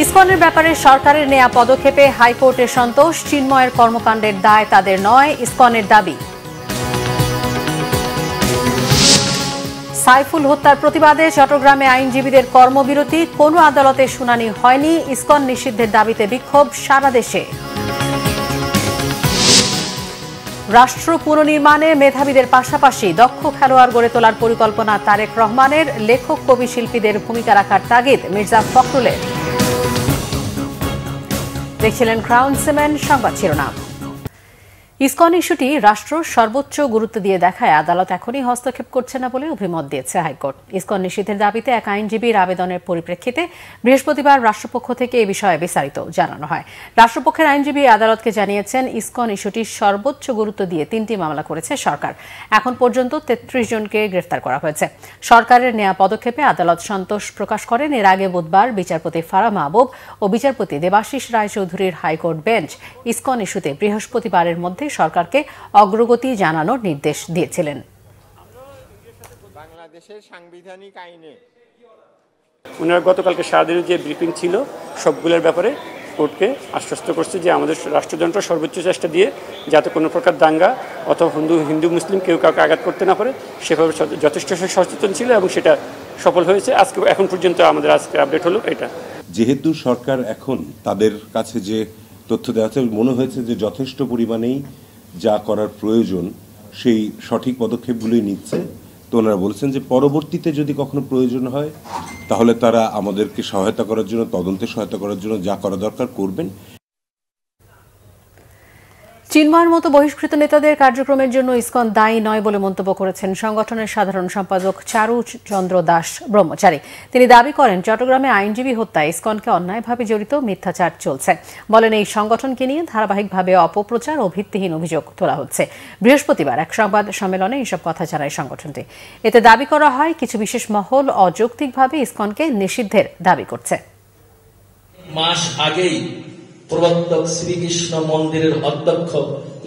ইসকনের ব্যাপারে সরকারের নেয়া পদক্ষেপে হাইকোর্টের সন্তোষ, চিন্ময়ের কর্মকাণ্ডের দায় তাদের নয়, ইসকনের দাবি। সাইফুল হত্যার প্রতিবাদে চট্টগ্রামে আইনজীবীদের কর্মবিরতি, কোনো আদালতে শুনানি হয়নি, ইসকন নিষিদ্ধের দাবিতে বিক্ষোভ সারা দেশে। রাষ্ট্র পুনর্নির্মাণে মেধাবীদের পাশাপাশি দক্ষ খেলোয়াড় গড়ে তোলার পরিকল্পনা তারেক রহমানের, লেখক কবি শিল্পীদের ভূমিকা রাখার তাগিদ মির্জা ফখরুলের। দেখছিলেন ক্রাউন সিমেন্ট সংবাদ শিরোনাম। ইসকন ইস্যুটি রাষ্ট্র সর্বোচ্চ গুরুত্ব দিয়ে দেখায় আদালত এখনই হস্তক্ষেপ করছে না বলে অভিমত দিয়েছে হাইকোর্ট। ইসকন নিষিদ্ধের দাবিতে এক আইনজীবীর আবেদনের পরিপ্রেক্ষিতে বৃহস্পতিবার রাষ্ট্রপক্ষ থেকে এ বিষয়ে বিস্তারিত জানানো হয়। রাষ্ট্রপক্ষের আইনজীবী আদালতকে জানিয়েছেন, ইসকন ইস্যুটি সর্বোচ্চ গুরুত্ব দিয়ে 3টি মামলা করেছে সরকার। এখন পর্যন্ত 33 জনকে গ্রেফতার করা হয়েছে। সরকারের নেয়া পদক্ষেপে আদালত সন্তোষ প্রকাশ করেন। এর আগে বুধবার বিচারপতি ফারাহ মাহবুব ও বিচারপতি দেবাশিস রায়চৌধুরীর হাইকোর্ট বেঞ্চ ইসকন ইস্যুতে বৃহস্পতিবারের মধ্যে সরকারকে অগ্রগতি জানানোর নির্দেশ দিয়েছিলেন। বাংলাদেশের সাংবিধানিক আইনে ওনারা গতকালকে সারাদিনের যে ব্রিফিং ছিল সবগুলোর ব্যাপারে কোর্টকে আশ্বস্ত করছে যে আমাদের রাষ্ট্রযন্ত্র সর্বোচ্চ চেষ্টা দিয়ে যাতে কোনো প্রকার দাঙ্গা অথবা হিন্দু মুসলিম কেউ কাউকে আঘাত করতে না পারে সেভাবে যথেষ্ট সচেতন ছিল এবং সেটা সফল হয়েছে। আজকে এখন পর্যন্ত আমাদের আজকে আপডেট হলো এটা। যেহেতু সরকার এখন তাদের কাছে যে তথ্য দেওয়া হচ্ছে মনে হয়েছে যে যথেষ্ট পরিমাণেই যা করার প্রয়োজন সেই সঠিক পদক্ষেপগুলোই নিচ্ছে, তো ওনারা বলেছেন যে পরবর্তীতে যদি কখনো প্রয়োজন হয় তাহলে তারা আমাদেরকে সহায়তা করার জন্য, তদন্তে সহায়তা করার জন্য যা করা দরকার করবেন। চিন্ময়ের মতো বহিষ্কৃত নেতাদের কার্যক্রমের জন্য ইসকন দায়ী নয় বলে মন্তব্য করেছেন সংগঠনের সাধারণ সম্পাদক চারু চন্দ্র দাস ব্রহ্মচারী। তিনি দাবি করেন, চট্টগ্রামে আইনজীবী হত্যায় ইসকনকে অন্যায়ভাবে জড়িত মিথ্যাচার চলছে। বলেন, এই সংগঠনকে নিয়ে ধারাবাহিকভাবে অপপ্রচার ও ভিত্তিহীন অভিযোগ তোলা হচ্ছে। বৃহস্পতিবার এক সংবাদ সম্মেলনে এসব কথা জানায় সংগঠনটি। এতে দাবি করা হয়, কিছু বিশেষ মহল অযৌক্তিকভাবে ইসকনকে নিষিদ্ধের দাবি করছে। মাস আগেই প্রবর্তক শ্রীকৃষ্ণ মন্দিরের অধ্যক্ষ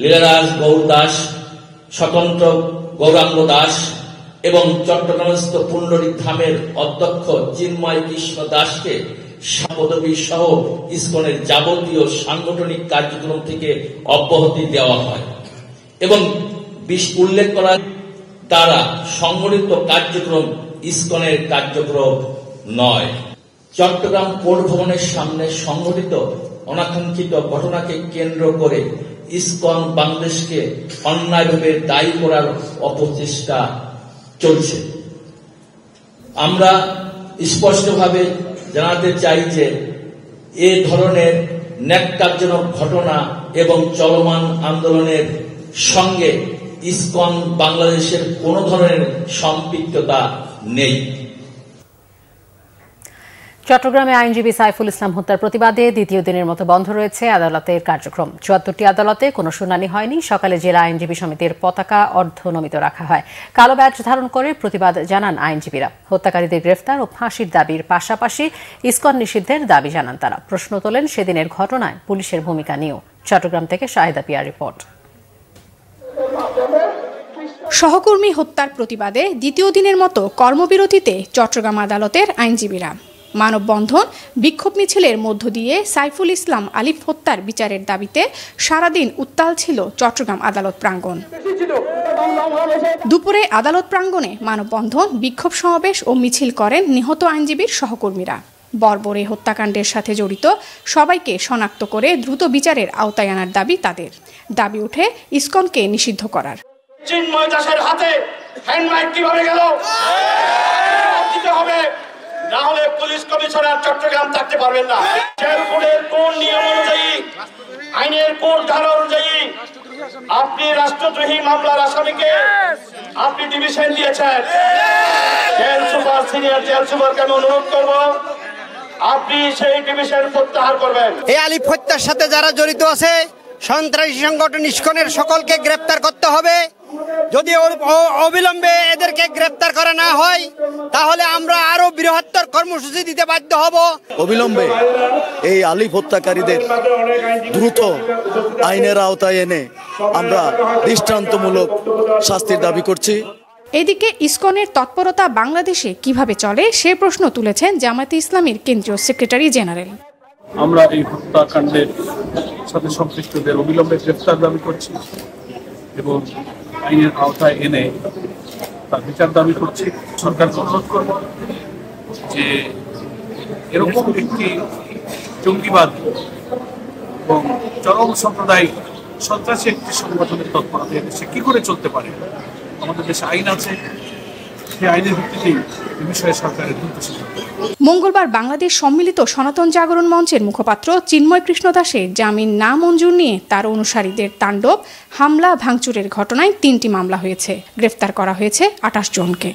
লীলারাজ গৌর দাস, স্বতন্ত্র গৌরাঙ্গ দাস এবং চট্টগ্রামস্থ পুণ্ডরিক ধামের অধ্যক্ষ চিন্ময় কৃষ্ণ দাসকে পদবী সহ ইসকনের যাবতীয় সাংগঠনিক কার্যক্রম থেকে অব্যাহতি দেওয়া হয় এবং উল্লেখ করা দ্বারা সংগঠিত কার্যক্রম ইসকনের কার্যক্রম নয়। চট্টগ্রাম কোর্ট ভবনের সামনে সংঘটিত অনাকাঙ্ক্ষিত ঘটনাকে কেন্দ্র করে ইসকন বাংলাদেশকে অন্যায়ভাবে দায়ী করার অপচেষ্টা চলছে। আমরা স্পষ্টভাবে জানাতে চাই যে এ ধরনের ন্যাক্কারজনক ঘটনা এবং চলমান আন্দোলনের সঙ্গে ইসকন বাংলাদেশের কোন ধরনের সম্পৃক্ততা নেই। চট্টগ্রামে আইনজীবী সাইফুল ইসলাম হত্যার প্রতিবাদে দ্বিতীয় দিনের মতো বন্ধ রয়েছে আদালতের কার্যক্রম। ৭৪টি আদালতে কোনো শুনানি হয়নি। সকালে জেলা আইনজীবী সমিতির পতাকা অর্ধনমিত রাখা হয়। কালো ব্যাজ ধারণ করে প্রতিবাদ জানান আইনজীবীরা। হত্যাকারীদের গ্রেফতার ও ফাঁসির দাবির পাশাপাশি ইসকন নিষিদ্ধের দাবি জানান তারা। প্রশ্ন তোলেন সেদিনের ঘটনায় পুলিশের ভূমিকা নিয়েও। চট্টগ্রাম থেকে শাহিদা পিয়ার রিপোর্ট। সহকর্মী হত্যার প্রতিবাদে দ্বিতীয় দিনের মতো কর্মবিরতিতে চট্টগ্রাম আদালতের আইনজীবীরা। মানববন্ধন, বিক্ষোভ মিছিলের মধ্য দিয়ে সাইফুল ইসলাম আলিফ হত্যার বিচারের দাবিতে সারাদিন উত্তাল ছিল চট্টগ্রাম আদালত প্রাঙ্গণ। দুপুরে আদালত প্রাঙ্গণে মানববন্ধন, বিক্ষোভ সমাবেশ ও মিছিল করেন নিহত আইনজীবীর সহকর্মীরা। বর্বরে হত্যাকাণ্ডের সাথে জড়িত সবাইকে শনাক্ত করে দ্রুত বিচারের আওতায় আনার দাবি তাদের। দাবি উঠে ইসকনকে নিষিদ্ধ করার। চিন্ময় দাসের হাতে হ্যান্ডমাইক কিভাবে গেল? না হলে পুলিশ কমিশনার চট্টগ্রাম থাকতে পারবেন না। জেল কোডের কোন নিয়ম অনুযায়ী, আইনের কোন ধারা অনুযায়ী আপনি রাষ্ট্রদ্রোহী মামলার আসামিকে আপনি ডিভিশন দিয়েছেন? জেল সুপার, সিনিয়র জেল সুপারকে আমি অনুরোধ করব, আপনি সেই ডিভিশন প্রত্যাহার করবেন। এই আলিফ হত্যার সাথে যারা জড়িত আছে সন্ত্রাসী সংগঠন ইসকনের সকলকে গ্রেপ্তার করতে হবে। যদি অবিলম্বে এদেরকে গ্রেপ্তার করা না হয় তাহলে আমরা আরো বৃহত্তর কর্মসূচি দিতে বাধ্য হব। অবিলম্বে এই আলিফ হত্যাকারীদের দ্রুত আইনের আওতায় এনে আমরা দৃষ্টান্তমূলক শাস্তির দাবি করছি। এদিকে ইসকনের তৎপরতা বাংলাদেশে কিভাবে চলে সে প্রশ্ন তুলেছেন জামায়াতে ইসলামীর কেন্দ্রীয় সেক্রেটারি জেনারেল। আমরা এই হত্যাকাণ্ডের সাথে সম্পৃক্তদের অবিলম্বে গ্রেফতার দাবি করছি এবং আইনের আওতায় এনে তার বিচার দাবি করছি। সরকারকে অনুরোধ করব যে এরকম একটি জঙ্গিবাদ এবং চরম সাম্প্রদায়িক সন্ত্রাসী একটি সংগঠনের তৎপরতা দেশে কি করে চলতে পারে। আমাদের দেশে আইন আছে, সেই আইনের ভিত্তিতেই এই বিষয়ে সরকারের দ্রুত সিদ্ধান্ত। মঙ্গলবার বাংলাদেশ সম্মিলিত সনাতন জাগরণ মঞ্চের মুখপাত্র চিন্ময় কৃষ্ণ দাসের জামিন না মঞ্জুর নিয়ে তার অনুসারীদের তাণ্ডব, হামলা, ভাঙচুরের ঘটনায় 3টি মামলা হয়েছে। গ্রেফতার করা হয়েছে 28 জনকে।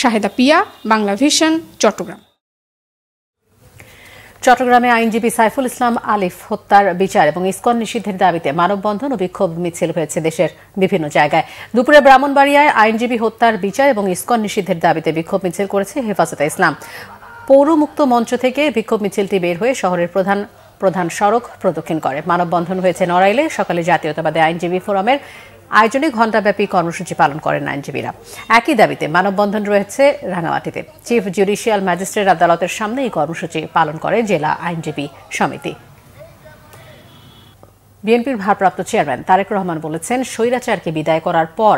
শাহেদা পিয়া, বাংলা ভিশন, চট্টগ্রাম। চট্টগ্রামে আইনজীবী সাইফুল ইসলাম আলিফ হত্যার বিচার এবং ইসকন নিষিদ্ধের দাবিতে মানববন্ধন ও বিক্ষোভ মিছিল হয়েছে দেশের বিভিন্ন জায়গায়। দুপুরে ব্রাহ্মণবাড়িয়ায় আইনজীবী হত্যার বিচার এবং ইসকন নিষিদ্ধের দাবিতে বিক্ষোভ মিছিল করেছে হেফাজতে ইসলাম। পৌরমুক্ত মঞ্চ থেকে বিক্ষোভ মিছিলটি বের হয়ে শহরের প্রধান সড়ক প্রদক্ষিণ করে। মানববন্ধন হয়েছে নড়াইলে। সকালে জাতীয়তাবাদী আইনজীবী ফোরামের আয়োজনে ঘণ্টাব্যাপী কর্মসূচি পালন করেন আইনজীবীরা। একই দাবিতে মানববন্ধন রয়েছে রাঙামাটিতে। চিফ জুডিশিয়াল ম্যাজিস্ট্রেট আদালতের সামনে এই কর্মসূচি পালন করে জেলা আইনজীবী সমিতি। বিএনপির ভারপ্রাপ্ত চেয়ারম্যান তারেক রহমান বলেছেন, স্বৈরাচারকে বিদায় করার পর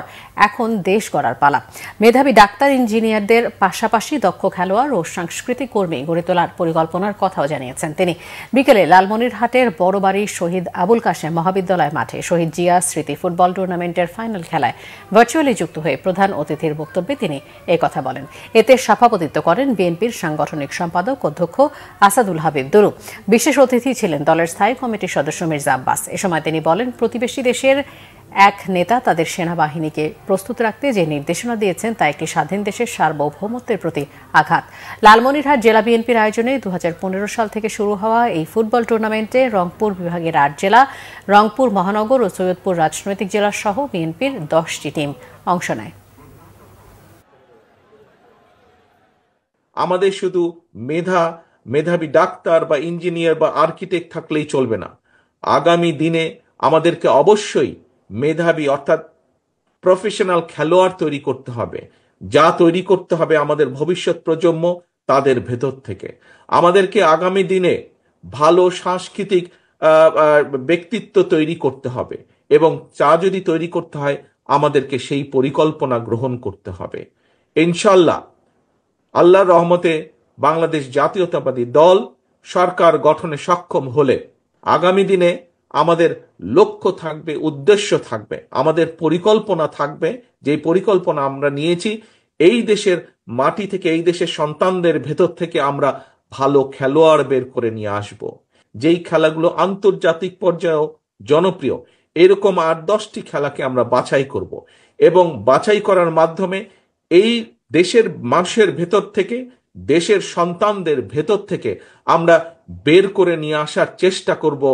এখন দেশ গড়ার পালা। মেধাবী ডাক্তার, ইঞ্জিনিয়ারদের পাশাপাশি দক্ষ খেলোয়াড় ও সাংস্কৃতিক কর্মী গড়ে তোলার পরিকল্পনার কথাও জানিয়েছেন তিনি। বিকেলে লালমনিরহাটের বড়বাড়ি শহীদ আবুল কাশেম মহাবিদ্যালয় মাঠে শহীদ জিয়া স্মৃতি ফুটবল টুর্নামেন্টের ফাইনাল খেলায় ভার্চুয়ালি যুক্ত হয়ে প্রধান অতিথির বক্তব্যে তিনি কথা বলেন। এতে সভাপতিত্ব করেন বিএনপির সাংগঠনিক সম্পাদক অধ্যক্ষ আসাদুল হাবিব দুরু। বিশেষ অতিথি ছিলেন দলের স্থায়ী কমিটির সদস্য মির্জা আব্বাস। এ সময় তিনি বলেন, প্রতিবেশী দেশের এক নেতা তাদের সেনাবাহিনীকে প্রস্তুত রাখতে যে নির্দেশনা দিয়েছেন তা একটি স্বাধীন দেশের সার্বভৌমত্বের প্রতি আঘাত। লালমনিরহাট জেলা বিএনপির আয়োজনে 2015 সাল থেকে শুরু হওয়া এই ফুটবল টুর্নামেন্টে রংপুর বিভাগের 8 জেলা, রংপুর মহানগর ও সৈয়দপুর রাজনৈতিক জেলা সহ বিএনপির 10টি টিম অংশ নেয়। আমাদের শুধু মেধাবী ডাক্তার বা ইঞ্জিনিয়ার বা আর্কিটেক্ট থাকলেই চলবে না। আগামী দিনে আমাদেরকে অবশ্যই মেধাবী অর্থাৎ প্রফেশনাল খেলোয়াড় তৈরি করতে হবে, যা তৈরি করতে হবে আমাদের ভবিষ্যৎ প্রজন্ম তাদের ভেতর থেকে। আমাদেরকে আগামী দিনে ভালো সাংস্কৃতিক ব্যক্তিত্ব তৈরি করতে হবে এবং যা যদি তৈরি করতে হয় আমাদেরকে সেই পরিকল্পনা গ্রহণ করতে হবে। ইনশাল্লাহ আল্লাহর রহমতে বাংলাদেশ জাতীয়তাবাদী দল সরকার গঠনে সক্ষম হলে আগামী দিনে আমাদের লক্ষ্য থাকবে, উদ্দেশ্য থাকবে, আমাদের পরিকল্পনা থাকবে। যে পরিকল্পনা আমরা নিয়েছি, এই দেশের মাটি থেকে, এই দেশের সন্তানদের ভেতর থেকে আমরা ভালো খেলোয়াড় বের করে নিয়ে আসব, যেই খেলাগুলো আন্তর্জাতিক পর্যায়েও জনপ্রিয়। এরকম 8-10টি খেলাকে আমরা বাছাই করব এবং বাছাই করার মাধ্যমে এই দেশের মানুষের ভেতর থেকে, দেশের সন্তানদের ভেতর থেকে আমরা বের করে নিয়ে আসার চেষ্টা করব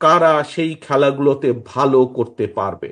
কারা সেই খেলাগুলোতে ভালো করতে পারবে।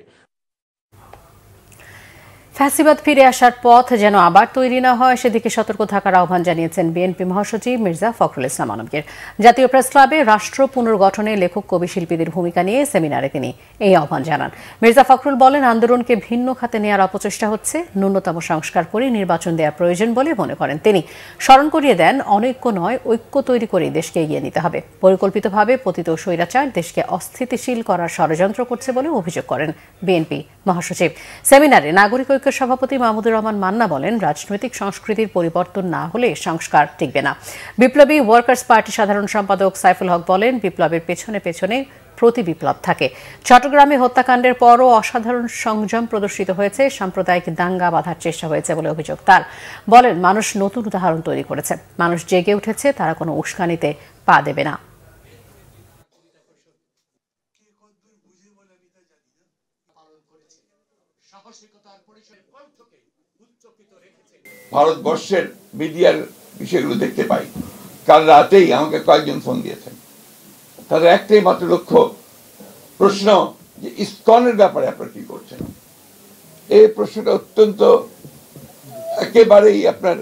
ফ্যাসিবাদ ফিরে আসার পথ যেন আবার তৈরি না হয় সেদিকে সতর্ক থাকার আহ্বান জানিয়েছেন বিএনপি মহাসচিব মির্জা ফখরুল ইসলাম আলমগীর। জাতীয় প্রেস ক্লাবে রাষ্ট্র পুনর্গঠনে লেখক, কবি, শিল্পীদের ভূমিকা নিয়ে সেমিনারে তিনি এই আহ্বান জানান। মির্জা ফখরুল বলেন, আন্দোলনকে ভিন্ন খাতে নেওয়ার অপচেষ্টা হচ্ছে, ন্যূনতম সংস্কার করে নির্বাচন দেওয়া প্রয়োজন বলে মনে করেন তিনি। স্মরণ করিয়ে দেন, অনৈক্য নয়, ঐক্য তৈরি করে দেশকে এগিয়ে নিতে হবে। পরিকল্পিতভাবে পতিত স্বৈরাচার দেশকে অস্থিতিশীল করার ষড়যন্ত্র করছে বলে অভিযোগ করেন বিএনপি মহাসচিব। সেমিনারে নাগরিক ঐক্যের সভাপতি মাহমুদুর রহমান মান্না বলেন, রাজনৈতিক সংস্কৃতির পরিবর্তন না হলে সংস্কার টিকবে না। বিপ্লবী ওয়ার্কার্স পার্টি সাধারণ সম্পাদক সাইফুল হক বলেন, বিপ্লবের পেছনে পেছনে প্রতি বিপ্লব থাকে। চট্টগ্রামে হত্যাকাণ্ডের পরও অসাধারণ সংযম প্রদর্শিত হয়েছে, সাম্প্রদায়িক দাঙ্গা বাঁধার চেষ্টা হয়েছে বলে অভিযোগ তার। বলেন, মানুষ নতুন উদাহরণ তৈরি করেছে, মানুষ জেগে উঠেছে, তারা কোনো উস্কানিতে পা দেবে না। ভারতবর্ষের মিডিয়ার বিষয়গুলো দেখতে পাই। কাল রাতেই আমাকে কয়েকজন ফোন দিয়েছেন, তাদের একটাই মাত্র লক্ষ্য, প্রশ্ন যে ইসকনের ব্যাপারে আপনারা কি করছেন। এই প্রশ্নটা অত্যন্ত একেবারেই আপনার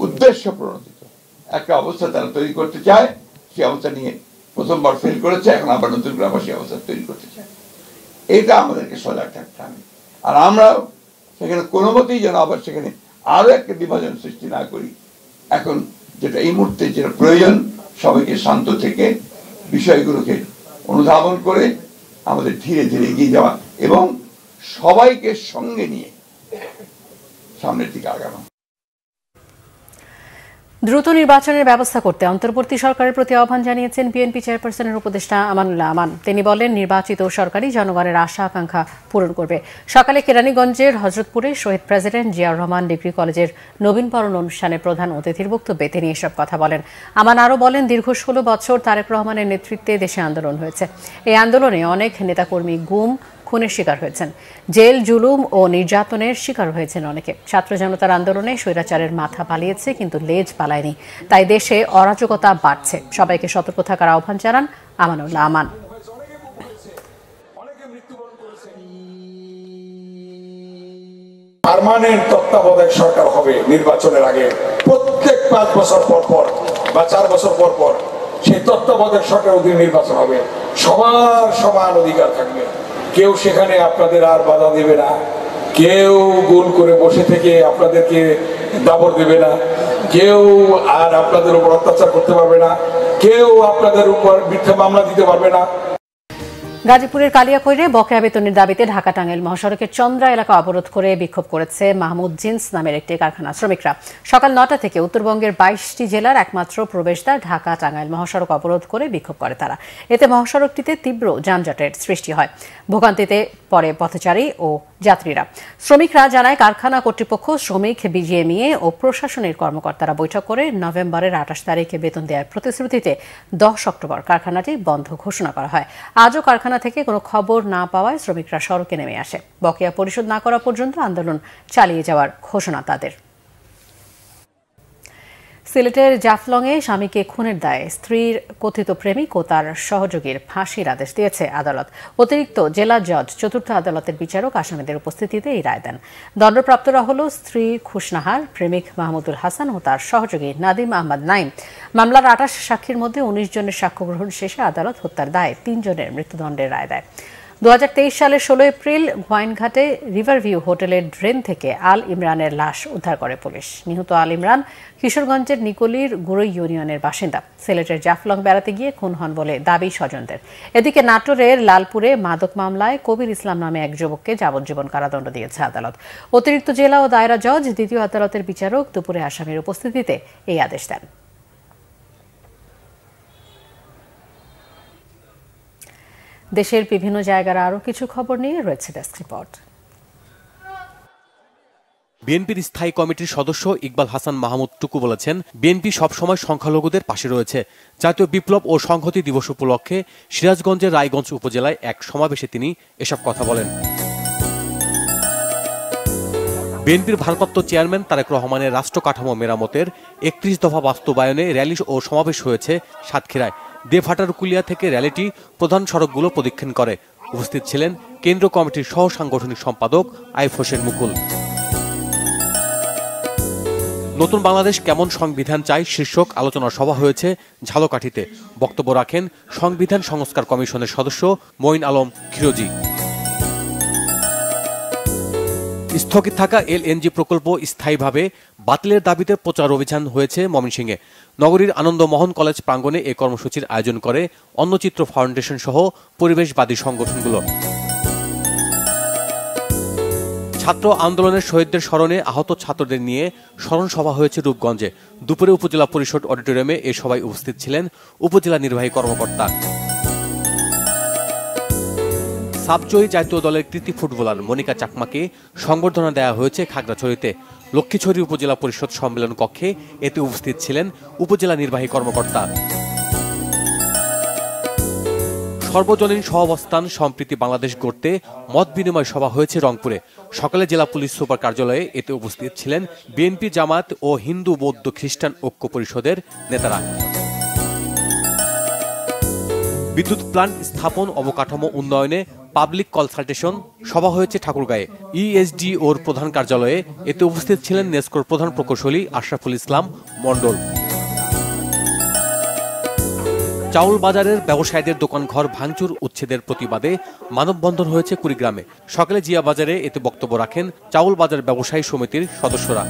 উদ্দেশ্য প্রণোদিত একটা অবস্থা তারা তৈরি করতে চায়। সেই অবস্থা নিয়ে প্রথমবার ফেল করেছে, এখন আবার নতুন করে আবার সেই অবস্থা তৈরি করতে চায়। এটা আমাদেরকে সজাগ থাকতে হবে। আর আমরা সেখানে কোনো মতেই যেন আবার সেখানে আরো একটা বিভাজন সৃষ্টি না করি। এখন যেটা এই মুহূর্তে যেটা প্রয়োজন সবাইকে শান্ত থেকে বিষয়গুলোকে অনুধাবন করে আমাদের ধীরে ধীরে এগিয়ে যাওয়া এবং সবাইকে সঙ্গে নিয়ে সামনের দিকে আগানো। দ্রুত নির্বাচনের ব্যবস্থা করতে অন্তর্বর্তী সরকারের প্রতি আহ্বান জানিয়েছেন বিএনপি চেয়ারপারসনের উপদেষ্টা আমানুল্লাহ আমান। তিনি বলেন, নির্বাচিত সরকারই জনগণের আশা আকাঙ্ক্ষা পূরণ করবে। সকালে কেরানীগঞ্জের হযরতপুরে শহীদ প্রেসিডেন্ট জিয়াউর রহমান ডিগ্রি কলেজের নবীনবরণ অনুষ্ঠানে প্রধান অতিথির বক্তব্যে তিনি এসব কথা বলেন। আমান আরও বলেন, দীর্ঘ 16 বছর তারেক রহমানের নেতৃত্বে দেশে আন্দোলন হয়েছে। এই আন্দোলনে অনেক নেতাকর্মী গুম খুনের শিকার হয়েছেন, জেল জুলুম ও নির্যাতনের শিকার হয়েছেন অনেকে। ছাত্র জনতার আন্দোলনে স্বৈরাচারের মাথা পালিয়েছে, কিন্তু লেজ পালায়নি। তাই দেশে অরাজকতা বাড়ছে। সবাইকে সতর্ক থাকার আহ্বান জানান আমানুল্লাহ আমান। পার্মানেন্ট তত্ত্বাবধায়ক সরকার হবে নির্বাচনের আগে। প্রত্যেক 5 বছর পর পর বা 4 বছর পর পর সেই তত্ত্বাবধায়ক সরকারের অধীনে নির্বাচন হবে। সবার সমান অধিকার থাকবে। কেউ সেখানে আপনাদের আর বাধা দেবে না, কেউ গোল করে বসে থেকে আপনাদেরকে দাবর দেবে না, কেউ আর আপনাদের উপর অত্যাচার করতে পারবে না, কেউ আপনাদের উপর মিথ্যা মামলা দিতে পারবে না। গাজীপুরের কালিয়াকৈরে বকেয়া বেতনের দাবিতে ঢাকা টাঙ্গাইল মহাসড়কের চন্দ্রা এলাকা অবরোধ করে বিক্ষোভ করেছে মাহমুদ জিন্স নামের একটি কারখানা শ্রমিকরা। সকাল 9টা থেকে উত্তরবঙ্গের 22টি জেলার একমাত্র প্রবেশদ্বার ঢাকা টাঙ্গাইল মহাসড়ক অবরোধ করে বিক্ষোভ করে তারা। এতে মহাসড়কটিতে তীব্র যানজটের সৃষ্টি হয়। ভোগান্তিতে পড়ে পথচারী ও যাত্রীরা। শ্রমিকরা জানায়, কারখানা কর্তৃপক্ষ, শ্রমিক, বিজিএমইএ ও প্রশাসনের কর্মকর্তারা বৈঠক করে নভেম্বরের 28 তারিখে বেতন দেওয়ার প্রতিশ্রুতিতে 10 অক্টোবর কারখানাটি বন্ধ ঘোষণা করা হয়। আজও কারখানা থেকে কোনো খবর না পাওয়ায় শ্রমিকরা সড়কে নেমে আসে। বকেয়া পরিশোধ না করা পর্যন্ত আন্দোলন চালিয়ে যাওয়ার ঘোষণা তাদের। সিলেটের জাফলংয়ে স্বামীকে খুনের দায়ে স্ত্রীর কথিত প্রেমিক ও তার সহযোগীর ফাঁসির আদেশ দিয়েছে আদালত। অতিরিক্ত জেলা জজ 4র্থ আদালতের বিচারক আসামিদের উপস্থিতিতে এই রায় দেন। দণ্ডপ্রাপ্তরা হল স্ত্রী খুশনাহার, প্রেমিক মাহমুদুল হাসান ও তার সহযোগী নাদিম আহমদ নাইম। মামলার 28 সাক্ষীর মধ্যে 19 জনের সাক্ষ্য গ্রহণ শেষে আদালত হত্যার দায়ে 3 জনের মৃত্যুদণ্ডের রায় দেয়। 2023 সালের 16 এপ্রিল গোয়াইনঘাটে রিভারভিউ হোটেলের ড্রেন থেকে আল ইমরানের লাশ উদ্ধার করে পুলিশ। নিহত আল ইমরান কিশোরগঞ্জের নিকলির গুড়ই ইউনিয়নের বাসিন্দা। সিলেটের জাফলং বেড়াতে গিয়ে খুন হন বলে দাবি স্বজনদের। এদিকে নাটোরের লালপুরে মাদক মামলায় কবির ইসলাম নামে এক যুবককে যাবজ্জীবন কারাদণ্ড দিয়েছে আদালত। অতিরিক্ত জেলা ও দায়রা জজ 2য় আদালতের বিচারক দুপুরে আসামির উপস্থিতিতে এই আদেশ দেন। দেশের বিভিন্ন জায়গার আরও কিছু খবর নিয়ে রয়েছে ডেস্ক রিপোর্ট। বিএনপির স্থায়ী কমিটির সদস্য ইকবাল হাসান মাহমুদ টুকু বলেছেন, বিএনপি সবসময় সংখ্যালঘুদের পাশে রয়েছে। জাতীয় বিপ্লব ও সংহতি দিবস উপলক্ষে সিরাজগঞ্জের রায়গঞ্জ উপজেলায় এক সমাবেশে তিনি এসব কথা বলেন। বিএনপির ভারপ্রাপ্ত চেয়ারম্যান তারেক রহমানের রাষ্ট্র কাঠামো মেরামতের 31 দফা বাস্তবায়নে র্যালি ও সমাবেশ হয়েছে সাতক্ষীরায়। দেভাটারকুলিয়া থেকে র্যালিটি প্রধান সড়কগুলো প্রদক্ষিণ করে। উপস্থিত ছিলেন কেন্দ্রীয় কমিটির সহ সাংগঠনিক সম্পাদক আইফ হোসেন মুকুল। নতুন বাংলাদেশ কেমন সংবিধান চাই শীর্ষক আলোচনা সভা হয়েছে ঝালকাঠিতে। বক্তব্য রাখেন সংবিধান সংস্কার কমিশনের সদস্য মঈন আলম খিরোজি। স্থগিত থাকা এলএনজি প্রকল্প স্থায়ীভাবে বাতিলের দাবিতে প্রচার অভিযান হয়েছে ময়মনসিংহে। নগরীর আনন্দমোহন কলেজ প্রাঙ্গণে এই কর্মসূচির আয়োজন করে অন্নচিত্র ফাউন্ডেশন সহ পরিবেশবাদী সংগঠনগুলো। ছাত্র আন্দোলনের শহীদদের স্মরণে আহত ছাত্রদের নিয়ে স্মরণ সভা হয়েছে রূপগঞ্জে। দুপুরে উপজেলা পরিষদ অডিটোরিয়ামে এ সভায় উপস্থিত ছিলেন উপজেলা নির্বাহী কর্মকর্তা। সাবজয়ী জাতীয় দলের কৃতি ফুটবলার মনিকা চাকমাকে সংবর্ধনা দেওয়া হয়েছে খাগড়াছড়িতে। লক্ষ্মীছড়ি উপজেলা পরিষদ সম্মেলন কক্ষে এতে উপস্থিত ছিলেন উপজেলা নির্বাহী কর্মকর্তা। সর্বজনীন সহাবস্থান সম্প্রীতি বাংলাদেশ গড়তে মত বিনিময় সভা হয়েছে রংপুরে। সকালে জেলা পুলিশ সুপার কার্যালয়ে এতে উপস্থিত ছিলেন বিএনপি, জামাত ও হিন্দু বৌদ্ধ খ্রিস্টান ঐক্য পরিষদের নেতারা। বিদ্যুৎ প্লান্ট স্থাপন, অবকাঠামো উন্নয়নে পাবলিক কনসালটেশন সভা হয়েছে ঠাকুরগাঁয়ে ইএসডি ওর প্রধান কার্যালয়ে। এতে উপস্থিত ছিলেন নেসকোর প্রধান প্রকৌশলী আশরাফুল ইসলাম মণ্ডল। চাউল বাজারের ব্যবসায়ীদের দোকানঘর ভাঙচুর উচ্ছেদের প্রতিবাদে মানববন্ধন হয়েছে কুড়িগ্রামে। সকালে জিয়া বাজারে এতে বক্তব্য রাখেন চাউল বাজার ব্যবসায়ী সমিতির সদস্যরা।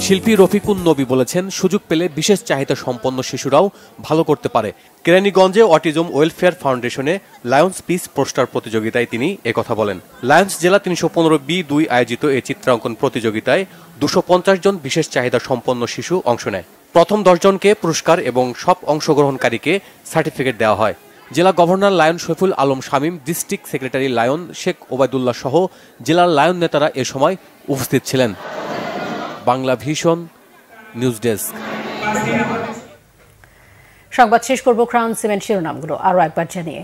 শিল্পী রফিকুন নবী বলেছেন, সুযোগ পেলে বিশেষ চাহিদা সম্পন্ন শিশুরাও ভালো করতে পারে। কেরানীগঞ্জে অটিজম ওয়েলফেয়ার ফাউন্ডেশনে লায়ন্স পিস পোস্টার প্রতিযোগিতায় তিনি একথা বলেন। লায়ন্স জেলা 315B2 আয়োজিত এই চিত্রাঙ্কন প্রতিযোগিতায় 250 জন বিশেষ চাহিদা সম্পন্ন শিশু অংশ নেয়। প্রথম 10 জনকে পুরস্কার এবং সব অংশগ্রহণকারীকে সার্টিফিকেট দেওয়া হয়। জেলা governor Lion Shoiful Alam Shamim, district secretary Lion Sheikh Obaidullah সহ জেলার লায়ন নেতারা এ সময় উপস্থিত ছিলেন। Bangla Vision news desk. সংবাদ শেষ করব ক্রাউন সিমেন্ট শিরোনামগুলো আরো একবার জানিয়ে।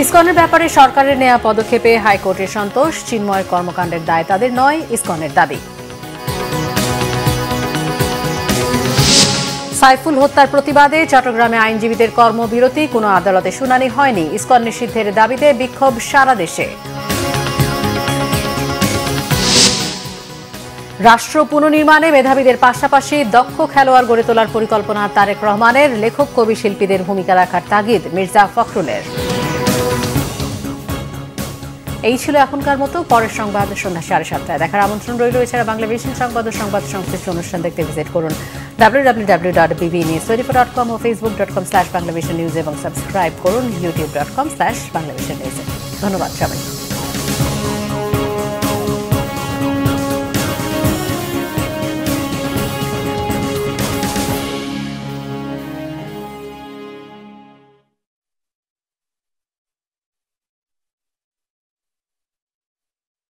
ইসকনের ব্যাপারে সরকারের নেওয়া পদক্ষেপে হাইকোর্টের সন্তোষ, চিন্ময়ের কর্মকাণ্ডের দায় তাদের নয়, ইসকনের দাবি। সাইফুল হত্যার প্রতিবাদে চট্টগ্রামে আইনজীবীদের কর্মবিরতি, কোনো আদালতে শুনানি হয়নি, ইসকন নিষিদ্ধের দাবিতে বিক্ষোভ সারা দেশে। রাষ্ট্র পুনর্নির্মাণে মেধাবীদের পাশাপাশি দক্ষ খেলোয়াড় গড়ে তোলার পরিকল্পনা তারেক রহমানের, লেখক কবি শিল্পীদের ভূমিকা রাখার তাগিদ মির্জা ফখরুলের। এই ছিল এখনকার মতো। পরের সংবাদ সন্ধ্যা 7:30 দেখার আমন্ত্রণ রইল। এছাড়া বাংলা ভিশন সংবাদ ও সংবাদ সংশ্লিষ্ট অনুষ্ঠান দেখতে ভিজিট করুন www.bbnews24.com ও facebook.com/banglavisionnews এবং সাবস্ক্রাইব করুন youtube.com/banglavisionnews। ধন্যবাদ সবাই।